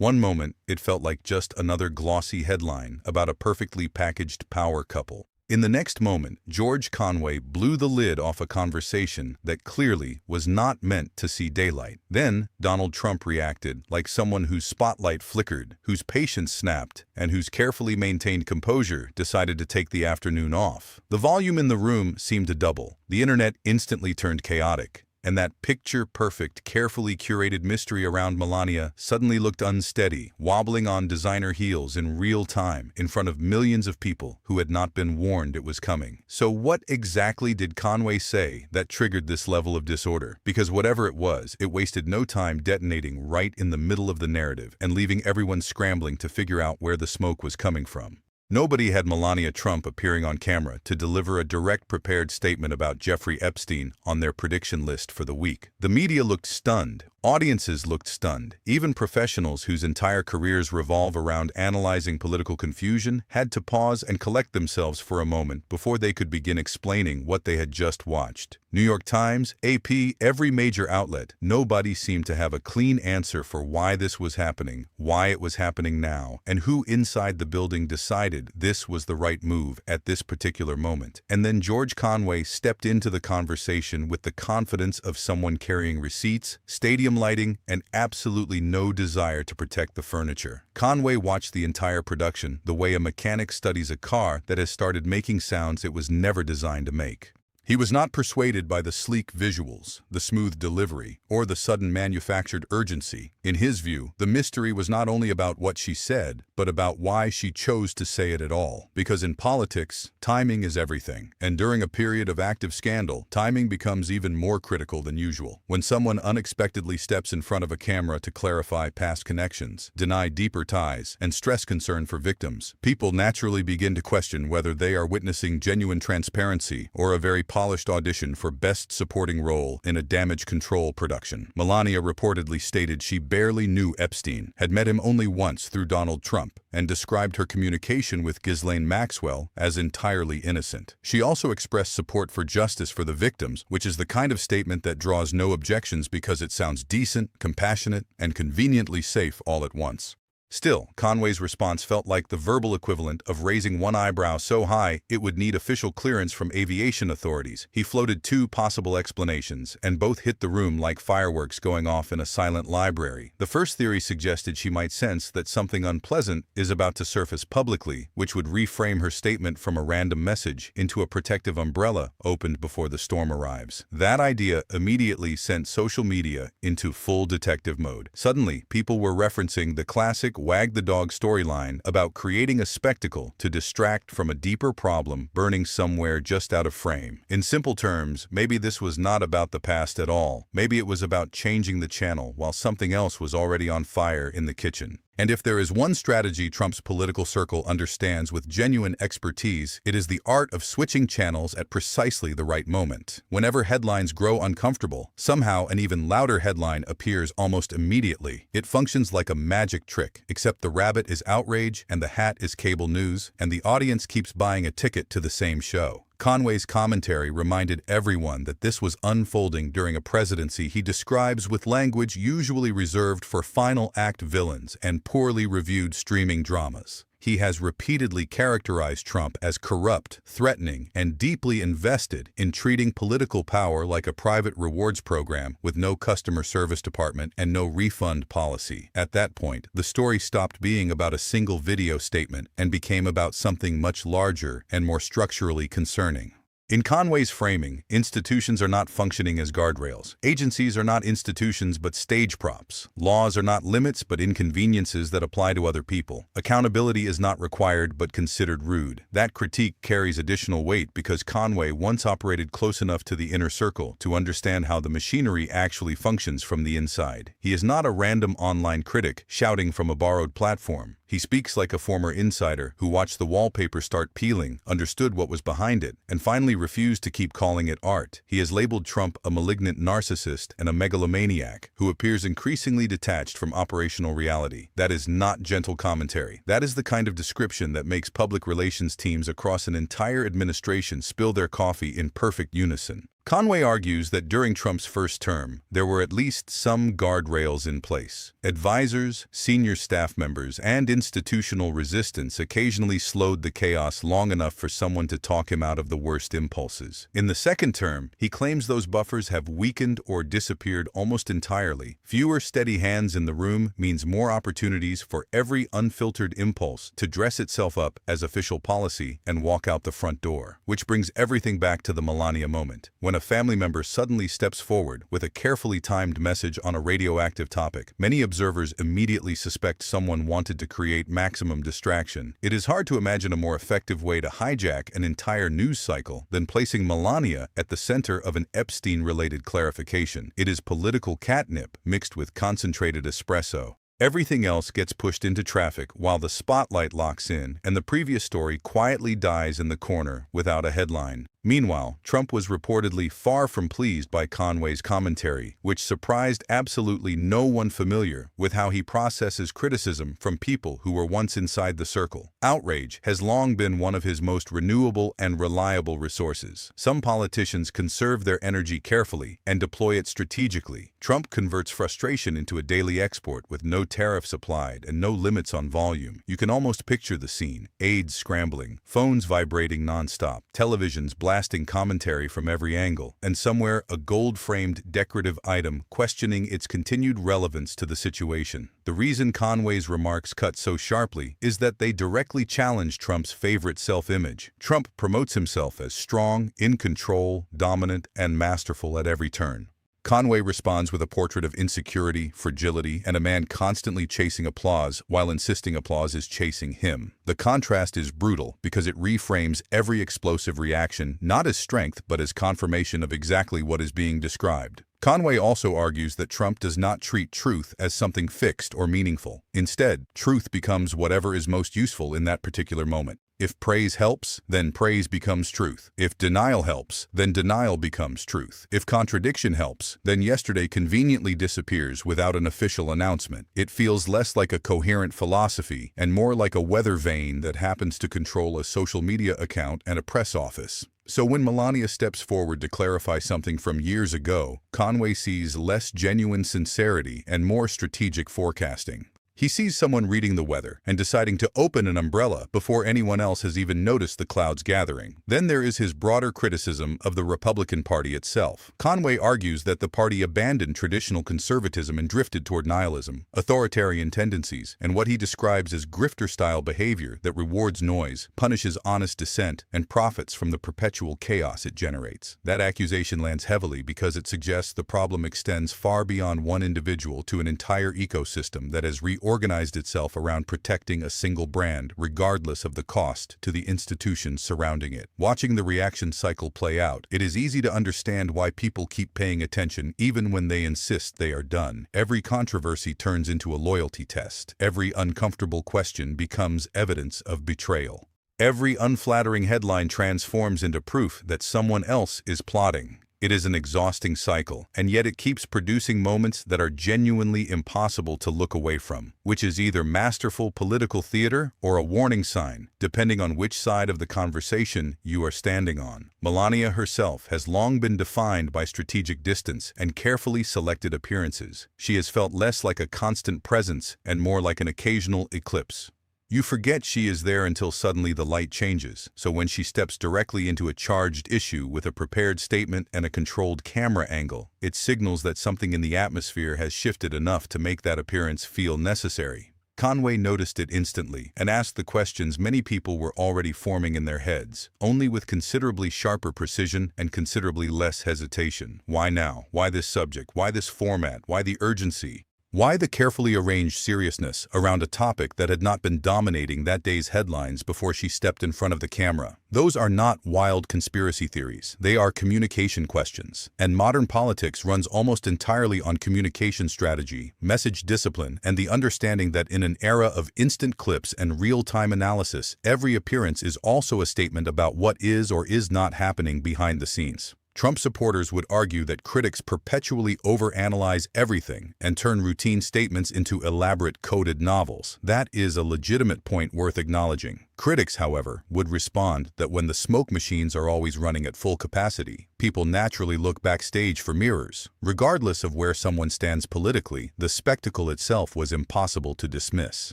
One moment, it felt like just another glossy headline about a perfectly packaged power couple. In the next moment, George Conway blew the lid off a conversation that clearly was not meant to see daylight. Then, Donald Trump reacted like someone whose spotlight flickered, whose patience snapped, and whose carefully maintained composure decided to take the afternoon off. The volume in the room seemed to double. The internet instantly turned chaotic. And that picture-perfect, carefully curated mystery around Melania suddenly looked unsteady, wobbling on designer heels in real time in front of millions of people who had not been warned it was coming. So what exactly did Conway say that triggered this level of disorder? Because whatever it was, it wasted no time detonating right in the middle of the narrative and leaving everyone scrambling to figure out where the smoke was coming from. Nobody had Melania Trump appearing on camera to deliver a direct prepared statement about Jeffrey Epstein on their prediction list for the week. The media looked stunned. Audiences looked stunned. Even professionals whose entire careers revolve around analyzing political confusion had to pause and collect themselves for a moment before they could begin explaining what they had just watched. New York Times, AP, every major outlet, nobody seemed to have a clean answer for why this was happening, why it was happening now, and who inside the building decided this was the right move at this particular moment. And then George Conway stepped into the conversation with the confidence of someone carrying receipts, stadium lighting, and absolutely no desire to protect the furniture. Conway watched the entire production the way a mechanic studies a car that has started making sounds it was never designed to make. He was not persuaded by the sleek visuals, the smooth delivery, or the sudden manufactured urgency. In his view, the mystery was not only about what she said, but about why she chose to say it at all. Because in politics, timing is everything. And during a period of active scandal, timing becomes even more critical than usual. When someone unexpectedly steps in front of a camera to clarify past connections, deny deeper ties, and stress concern for victims, people naturally begin to question whether they are witnessing genuine transparency or a very polished audition for Best Supporting Role in a damage control production. Melania reportedly stated she barely knew Epstein, had met him only once through Donald Trump, and described her communication with Ghislaine Maxwell as entirely innocent. She also expressed support for justice for the victims, which is the kind of statement that draws no objections because it sounds decent, compassionate, and conveniently safe all at once. Still, Conway's response felt like the verbal equivalent of raising one eyebrow so high it would need official clearance from aviation authorities. He floated two possible explanations, and both hit the room like fireworks going off in a silent library. The first theory suggested she might sense that something unpleasant is about to surface publicly, which would reframe her statement from a random message into a protective umbrella opened before the storm arrives. That idea immediately sent social media into full detective mode. Suddenly, people were referencing the classic wag the dog storyline about creating a spectacle to distract from a deeper problem burning somewhere just out of frame. In simple terms, maybe this was not about the past at all. Maybe it was about changing the channel while something else was already on fire in the kitchen. And if there is one strategy Trump's political circle understands with genuine expertise, it is the art of switching channels at precisely the right moment. Whenever headlines grow uncomfortable, somehow an even louder headline appears almost immediately. It functions like a magic trick, except the rabbit is outrage and the hat is cable news, and the audience keeps buying a ticket to the same show. Conway's commentary reminded everyone that this was unfolding during a presidency he describes with language usually reserved for final act villains and poorly reviewed streaming dramas. He has repeatedly characterized Trump as corrupt, threatening, and deeply invested in treating political power like a private rewards program with no customer service department and no refund policy. At that point, the story stopped being about a single video statement and became about something much larger and more structurally concerning. In Conway's framing, institutions are not functioning as guardrails. Agencies are not institutions but stage props. Laws are not limits but inconveniences that apply to other people. Accountability is not required but considered rude. That critique carries additional weight because Conway once operated close enough to the inner circle to understand how the machinery actually functions from the inside. He is not a random online critic shouting from a borrowed platform. He speaks like a former insider who watched the wallpaper start peeling, understood what was behind it, and finally refused to keep calling it art. He has labeled Trump a malignant narcissist and a megalomaniac who appears increasingly detached from operational reality. That is not gentle commentary. That is the kind of description that makes public relations teams across an entire administration spill their coffee in perfect unison. Conway argues that during Trump's first term, there were at least some guardrails in place. Advisors, senior staff members, and institutional resistance occasionally slowed the chaos long enough for someone to talk him out of the worst impulses. In the second term, he claims those buffers have weakened or disappeared almost entirely. Fewer steady hands in the room means more opportunities for every unfiltered impulse to dress itself up as official policy and walk out the front door. Which brings everything back to the Melania moment, when a family member suddenly steps forward with a carefully timed message on a radioactive topic. Many observers immediately suspect someone wanted to create maximum distraction. It is hard to imagine a more effective way to hijack an entire news cycle than placing Melania at the center of an Epstein-related clarification. It is political catnip mixed with concentrated espresso. Everything else gets pushed into traffic while the spotlight locks in, and the previous story quietly dies in the corner without a headline. Meanwhile, Trump was reportedly far from pleased by Conway's commentary, which surprised absolutely no one familiar with how he processes criticism from people who were once inside the circle. Outrage has long been one of his most renewable and reliable resources. Some politicians conserve their energy carefully and deploy it strategically. Trump converts frustration into a daily export with no tariffs applied and no limits on volume. You can almost picture the scene: aides scrambling, phones vibrating nonstop, televisions blasting commentary from every angle, and somewhere a gold-framed decorative item questioning its continued relevance to the situation. The reason Conway's remarks cut so sharply is that they directly challenge Trump's favorite self-image. Trump promotes himself as strong, in control, dominant, and masterful at every turn. Conway responds with a portrait of insecurity, fragility, and a man constantly chasing applause while insisting applause is chasing him. The contrast is brutal because it reframes every explosive reaction not as strength but as confirmation of exactly what is being described. Conway also argues that Trump does not treat truth as something fixed or meaningful. Instead, truth becomes whatever is most useful in that particular moment. If praise helps, then praise becomes truth. If denial helps, then denial becomes truth. If contradiction helps, then yesterday conveniently disappears without an official announcement. It feels less like a coherent philosophy and more like a weather vane that happens to control a social media account and a press office. So when Melania steps forward to clarify something from years ago, Conway sees less genuine sincerity and more strategic forecasting. He sees someone reading the weather and deciding to open an umbrella before anyone else has even noticed the clouds gathering. Then there is his broader criticism of the Republican Party itself. Conway argues that the party abandoned traditional conservatism and drifted toward nihilism, authoritarian tendencies, and what he describes as grifter-style behavior that rewards noise, punishes honest dissent, and profits from the perpetual chaos it generates. That accusation lands heavily because it suggests the problem extends far beyond one individual to an entire ecosystem that has reorganized itself around protecting a single brand, regardless of the cost to the institutions surrounding it. Watching the reaction cycle play out, it is easy to understand why people keep paying attention even when they insist they are done. Every controversy turns into a loyalty test. Every uncomfortable question becomes evidence of betrayal. Every unflattering headline transforms into proof that someone else is plotting. It is an exhausting cycle, and yet it keeps producing moments that are genuinely impossible to look away from, which is either masterful political theater or a warning sign, depending on which side of the conversation you are standing on. Melania herself has long been defined by strategic distance and carefully selected appearances. She has felt less like a constant presence and more like an occasional eclipse. You forget she is there until suddenly the light changes, so when she steps directly into a charged issue with a prepared statement and a controlled camera angle, it signals that something in the atmosphere has shifted enough to make that appearance feel necessary. Conway noticed it instantly and asked the questions many people were already forming in their heads, only with considerably sharper precision and considerably less hesitation. Why now? Why this subject? Why this format? Why the urgency? Why the carefully arranged seriousness around a topic that had not been dominating that day's headlines before she stepped in front of the camera? Those are not wild conspiracy theories. They are communication questions. And modern politics runs almost entirely on communication strategy, message discipline, and the understanding that in an era of instant clips and real-time analysis, every appearance is also a statement about what is or is not happening behind the scenes. Trump supporters would argue that critics perpetually overanalyze everything and turn routine statements into elaborate coded novels. That is a legitimate point worth acknowledging. Critics, however, would respond that when the smoke machines are always running at full capacity, people naturally look backstage for mirrors. Regardless of where someone stands politically, the spectacle itself was impossible to dismiss.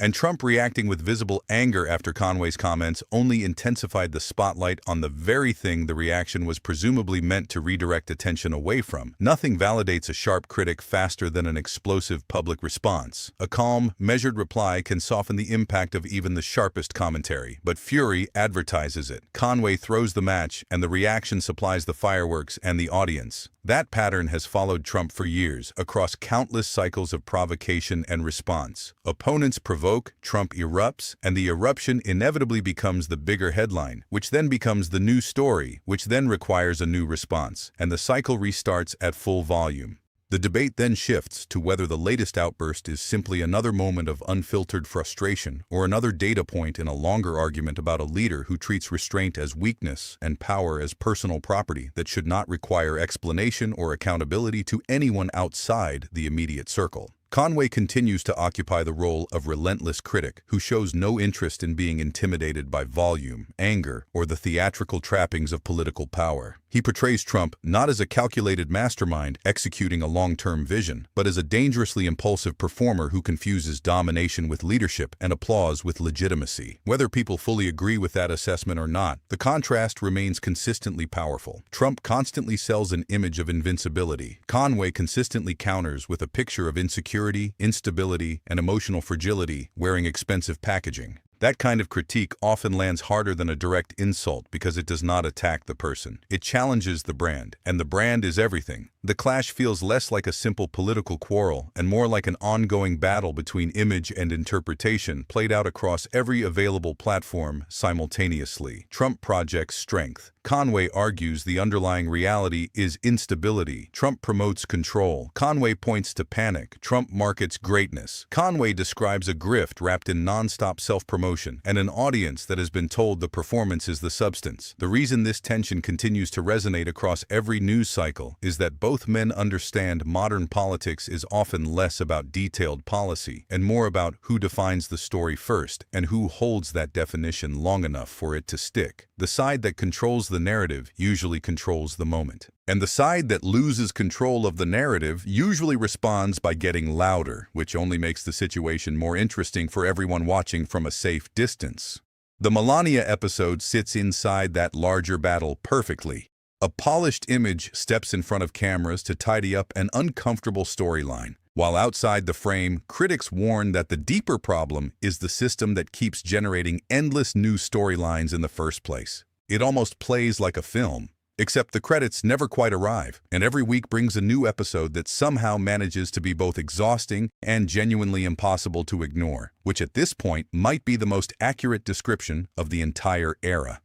And Trump reacting with visible anger after Conway's comments only intensified the spotlight on the very thing the reaction was presumably meant to redirect attention away from. Nothing validates a sharp critic faster than an explosive public response. A calm, measured reply can soften the impact of even the sharpest commentary, but fury advertises it. Conway throws the match, and the reaction supplies the fireworks and the audience. That pattern has followed Trump for years, across countless cycles of provocation and response. Opponents provoke, Trump erupts, and the eruption inevitably becomes the bigger headline, which then becomes the new story, which then requires a new response, and the cycle restarts at full volume. The debate then shifts to whether the latest outburst is simply another moment of unfiltered frustration or another data point in a longer argument about a leader who treats restraint as weakness and power as personal property that should not require explanation or accountability to anyone outside the immediate circle. Conway continues to occupy the role of relentless critic who shows no interest in being intimidated by volume, anger, or the theatrical trappings of political power. He portrays Trump not as a calculated mastermind executing a long-term vision, but as a dangerously impulsive performer who confuses domination with leadership and applause with legitimacy. Whether people fully agree with that assessment or not, the contrast remains consistently powerful. Trump constantly sells an image of invincibility. Conway consistently counters with a picture of insecurity, instability, and emotional fragility wearing expensive packaging. That kind of critique often lands harder than a direct insult because it does not attack the person. It challenges the brand, and the brand is everything. The clash feels less like a simple political quarrel and more like an ongoing battle between image and interpretation played out across every available platform simultaneously. Trump projects strength. Conway argues the underlying reality is instability. Trump promotes control. Conway points to panic. Trump markets greatness. Conway describes a grift wrapped in non-stop self-promotion and an audience that has been told the performance is the substance. The reason this tension continues to resonate across every news cycle is that both men understand modern politics is often less about detailed policy and more about who defines the story first and who holds that definition long enough for it to stick. The side that controls the narrative usually controls the moment. And the side that loses control of the narrative usually responds by getting louder, which only makes the situation more interesting for everyone watching from a safe distance. The Melania episode sits inside that larger battle perfectly. A polished image steps in front of cameras to tidy up an uncomfortable storyline. While outside the frame, critics warn that the deeper problem is the system that keeps generating endless new storylines in the first place. It almost plays like a film, except the credits never quite arrive, and every week brings a new episode that somehow manages to be both exhausting and genuinely impossible to ignore, which at this point might be the most accurate description of the entire era.